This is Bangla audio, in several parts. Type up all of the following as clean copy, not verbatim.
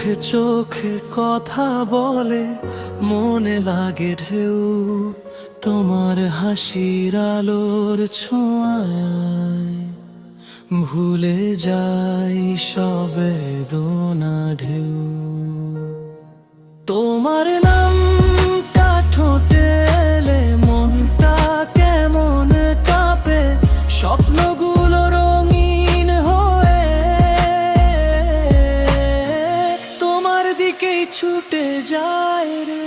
চোখে চোখে কথা বলে, মনে লাগে ঢেউ তোমার হাসির আলোর ছোঁয়ায়। ভুলে যাই সব বেদনা ঢেউ। তোমার নামটা ঠোঁটে এলে মনটা কেমন কাঁপে, স্বপ্নগুলো রঙিন হয়ে তোমার দিকেই ছুটে যায় রে।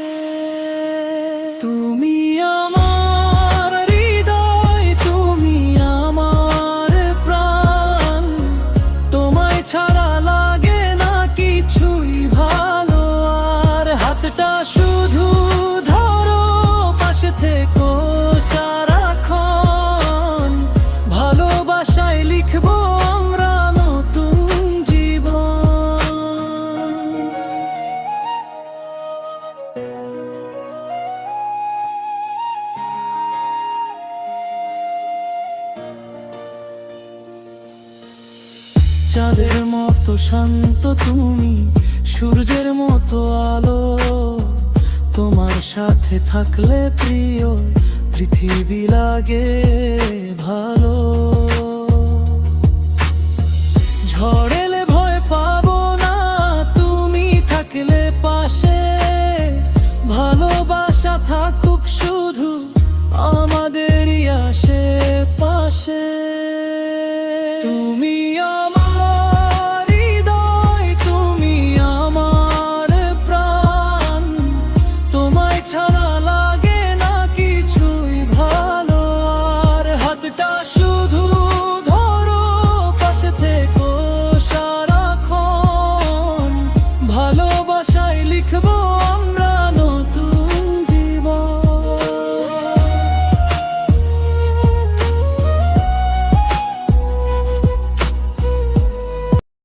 তুমি আমার হৃদয়, তুমি আমার প্রাণ, তোমায় ছাড়া লাগে না কিছুই ভালো আর। হাতটা শুধু ধরো, পাশে থেকো সারাক্ষণ, ভালোবাসায় লিখবো আমরা নতুন জীবন। চাঁদের মতো শান্ত তুমি, সূর্যের মতো আলো, তোমার সাথে থাকলে প্রিয় পৃথিবী লাগে ভালো।